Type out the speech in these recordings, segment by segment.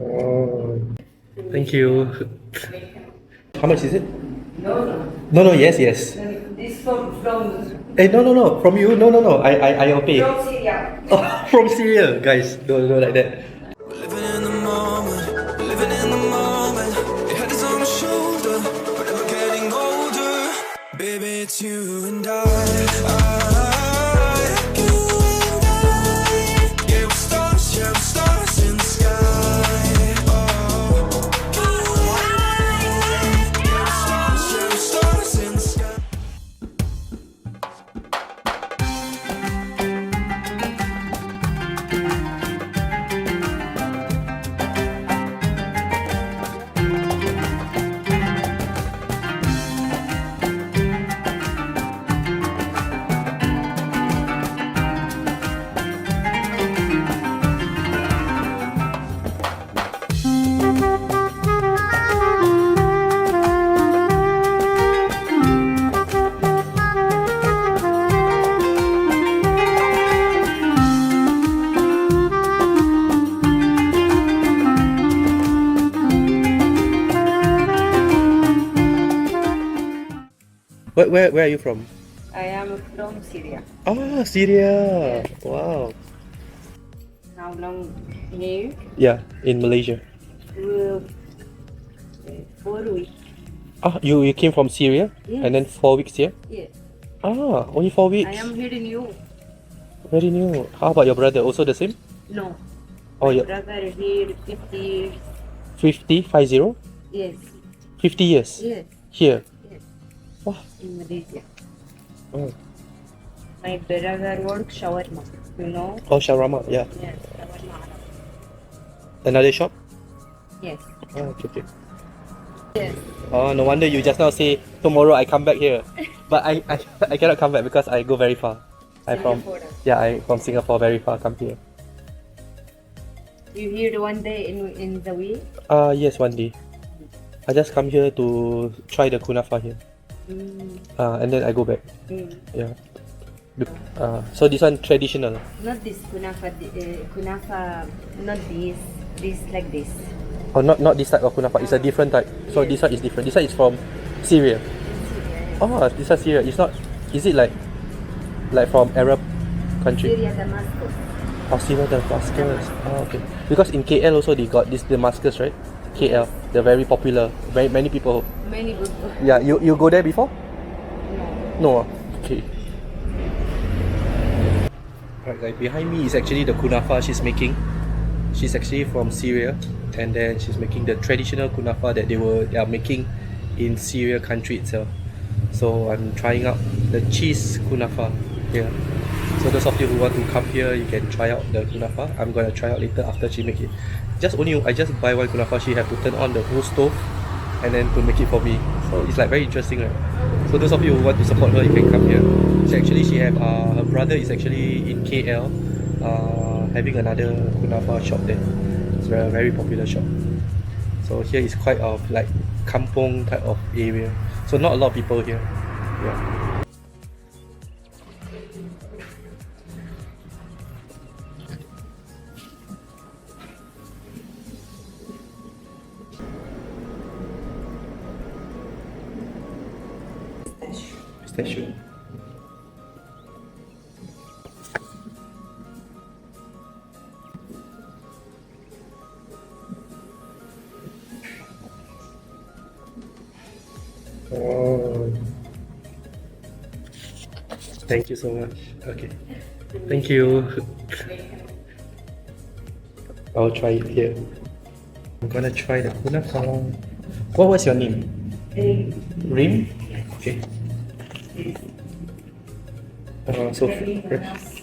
Oh, thank you. How much is it? No, no, yes, yes. This from No, no, no. From you? No, no, no. I'll pay. from Syria. Oh, from Syria, guys. No, no, like that. We're living in the moment, we're living in the moment. Your head is on my shoulder, but never getting older. Baby, it's you and you and I. Yeah, we're stars in the sky. Oh, yeah, we're stars in the sky. Where are you from? I am from Syria. Ah, Syria. Wow. How long here? Yeah, in Malaysia. Uh, 4 weeks. Ah, you came from Syria? Yes. And then 4 weeks here? Yes. Ah, only 4 weeks. I am here in you. Very new. How about your brother? Also the same? No. Oh, My yeah. brother here 50 years. 50? Yes. 50 years? Yes. Here? Yes. Wow. In Malaysia. Oh, My brother works shawarma. You know? oh shawarma, yeah. Yes. Shawarma. Another shop? Yes. Oh, okay. Yes. Oh, no wonder you just now say tomorrow I come back here. But I cannot come back because I go very far. I from Singapore very far come here. You here one day in the week? Yes, one day. I just come here to try the kunafa here. And then I go back. Yeah. So this one traditional. Not this kunafa. Kunafa. Not this. This like this. Oh, not this type of kunafa. It's a different type. So Yes. this one is different. This one is from Syria. Oh, this one Syria. It's not. Is it like from Arab country? Syria, Damascus. Oh, Syria Damascus. Oh, okay. Because in KL also they got this Damascus, right? KL. They're very popular. Very many people. Many good. Yeah. You go there before? No. No. Okay. Right, like behind me is actually the kunafa she's making. She's actually from Syria, and then she's making the traditional kunafa that they are making in Syria country itself. So I'm trying out the cheese kunafa here. So those of you who want to come here, you can try out the kunafa. I'm gonna try out later after she make it. I just buy one kunafa. She have to turn on the whole stove, and then to make it for me. So it's like very interesting, right? So those of you who want to support her, you can come here. She have her brother is actually in KL, having another kunafa shop there. It's a very popular shop. So here is quite of like kampong type of area. So not a lot of people here. Yeah. Statue. Oh. Thank you so much. Okay. Thank you. I'll try it here. I'm gonna try the kunafa. What was your name? Rim? Okay. So fresh.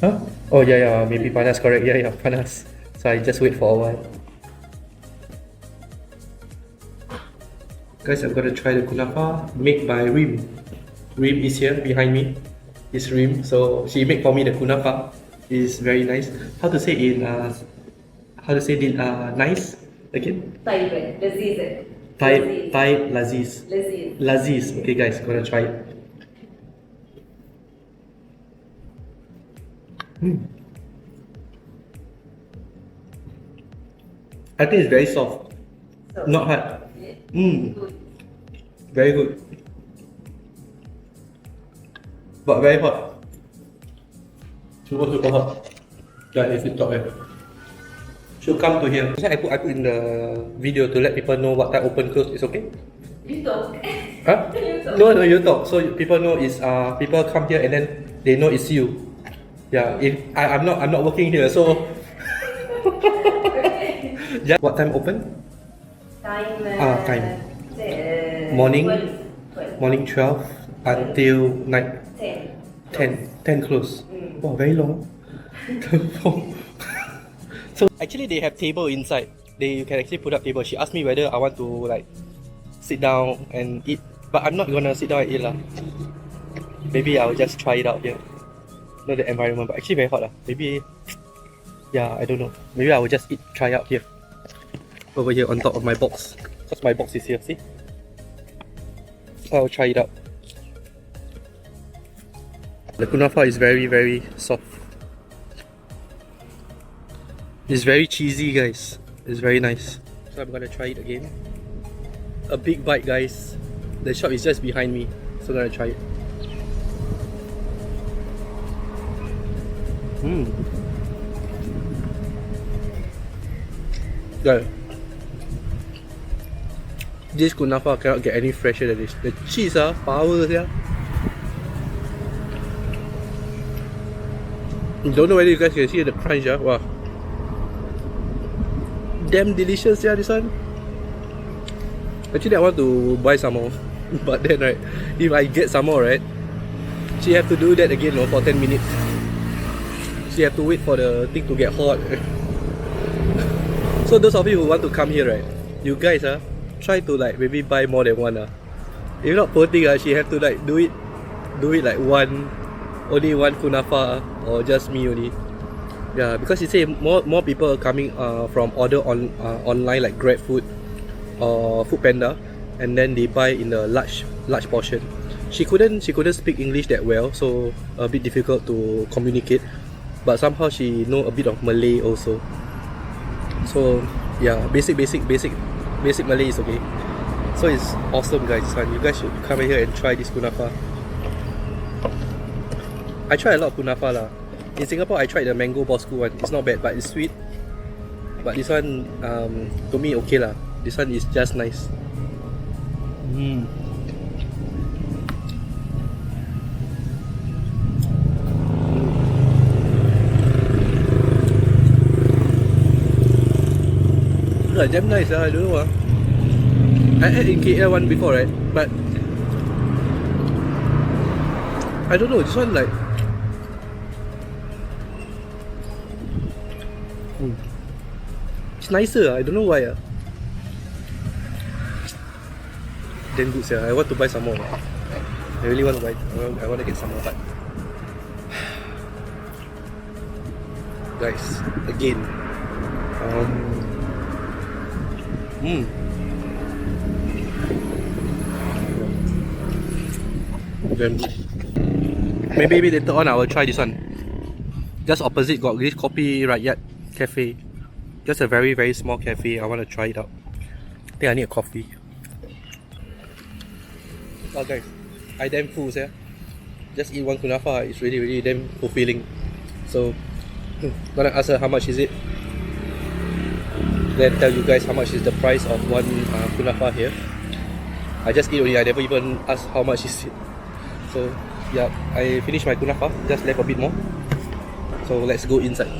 Huh? Oh yeah, maybe panas, correct. Yeah, panas. So I just wait for a while. Guys, I'm gonna try the kunafa made by Rim. Rim is here behind me. It's Rim. So she made for me the kunafa. It's very nice. How to say nice? Again? طيبة لذيذة. Thai Laziz. لذيذ. Laziz. Okay guys, gonna try it. I think it's very soft, So, not hard. good. Very good. But very hot. Super hot. Like if you talk should come to here. I put in the video to let people know what type open close is okay. You talk. Huh? You talk. No, you talk. So people know is people come here and then they know it's you. Yeah. If I'm not working here, so yeah. What time open? Time. Time. Say, Morning? 12. Morning 12 until night 10. 10 close. Wow, very long. So actually they have table inside. You can actually put up table. She asked me whether I want to like sit down and eat, but I'm not gonna sit down and eat lah. Maybe I'll just try it out here. Know the environment, but actually very hot lah. Maybe, yeah, I don't know. Maybe I will just try out here. Over here on top of my box, because my box is here. See, I'll try it out. The kunafa is very soft. It's very cheesy, guys. It's very nice. So I'm gonna try it again. A big bite, guys. The shop is just behind me, so I'm gonna try it. Guys, this kunafa cannot get any fresher than this. The cheese power yeah. Don't know whether you guys can see the crunch wow. Damn delicious this one. Actually I want to buy some more. But then right, if I get some more right, she have to do that again for 10 minutes. She have to wait for the thing to get hot. So those of you who want to come here right, you guys try to like maybe buy more than one If not poor thing she have to like do it like only one kunafa or just me only. Yeah, because you say more people are coming from order online like GrabFood or Foodpanda, and then they buy in a large portion. She couldn't speak English that well, so a bit difficult to communicate. But somehow she know a bit of Malay also. So yeah, basic Malay is okay. So it's awesome, guys. You guys should come here and try this kunafa. I tried a lot of kunafa lah. In Singapore, I tried the mango Bosco one. It's not bad, but it's sweet. But this one, to me, okay lah. This one is just nice. Damn nice I don't know I had in KL one before, right? But I don't know, this one like it's nicer. I don't know why damn good I want to buy some more. I really want to buy. I want to get some more, but guys, again damn good. Maybe later on I will try this one. Just opposite got this Kopi Rakyat cafe. Just a very small cafe. I want to try it out. I think I need a coffee. Oh guys, I damn full Just eat one kunafa. It's really damn fulfilling. So gonna ask her how much is it. Then tell you guys how much is the price of one kunafa here. I just eat only. I never even asked how much is it. So yeah, I finished my kunafa. Just left a bit more. So let's go inside.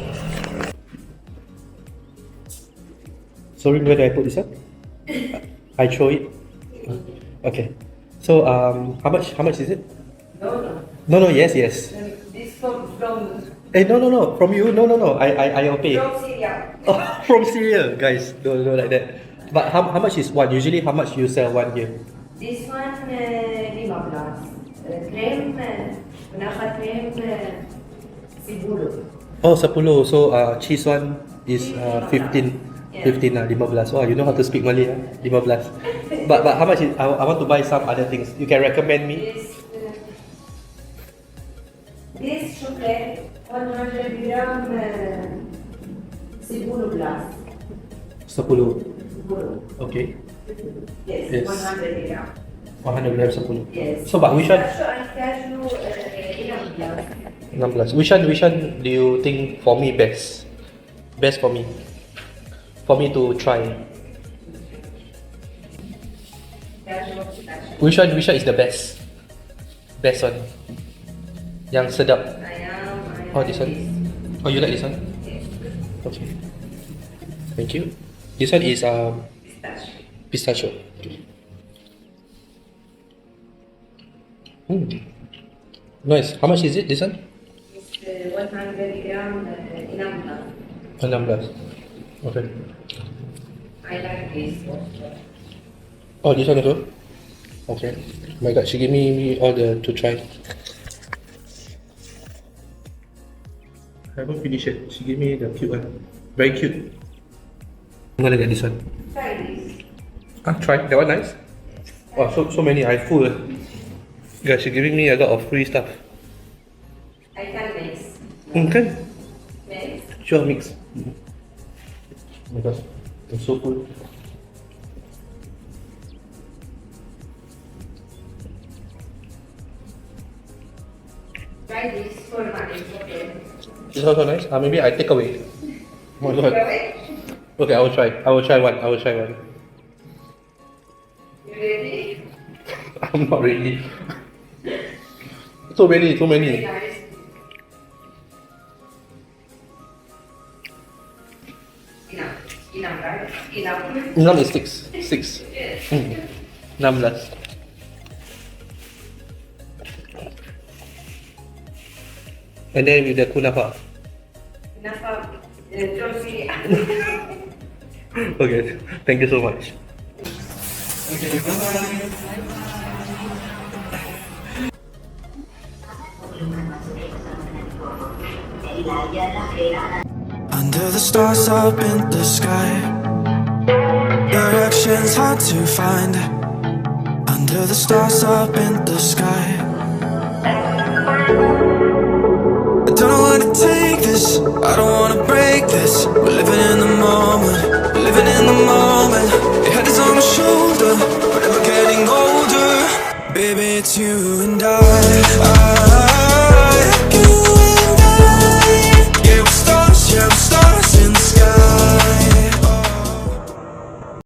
Sorry, where did I put this up? I throw it. Okay. So how much is it? No. Yes. This from No. From you? No. I'll pay. from Syria. Oh, from Syria, guys. Don't like that. But how much is one? Usually, how much you sell one here? This one 15. Cream, kunafa cream, 10. Oh, 10. So cheese one is 15. 15 15. Wow, you know how to speak Malay 15. But how much is, I want to buy some other things. You can recommend me? This chocolate 100 gram 10. 10. Okay. Yes, Yes. 100 gram. 100 grams 10. Yes. So but which one? So I tell you, 6 plus. Which one do you think for me best? Best for me. For me to try. Which one is the best? Best one. Yang sedap. Oh, this one. Oh, you like this one? Okay. Thank you. This one is pistachio. Nice. How much is it? This one? It's 100 gram, 16. 16. Okay. I like this. Oh, this one also? Okay. Oh my god, she gave me all the to try. I haven't finished it. She gave me the cute one. Very cute. I'm gonna get this one. Try this. Try. That one nice? Wow, so many. I full. Yeah, she's giving me a lot of free stuff. I can mix. Okay. Mix. Sure, mix. Oh my gosh, I'm so full. Try this for money. Okay. This also nice. Maybe I take away. Oh my god. Okay, I will try. I will try one. You ready? I'm not ready. Too many. Very nice. Enough, right? Enough. Enam is 6. 6. Yes. 16. And then with the kunafa. Enough. Trophy. Okay, thank you so much. Under the stars up in the sky, directions hard to find. Under the stars up in the sky, I don't know where to take this, I don't wanna break this. We're living in the moment, living in the moment. Your head is on my shoulder, we're never getting older. Baby, it's you and I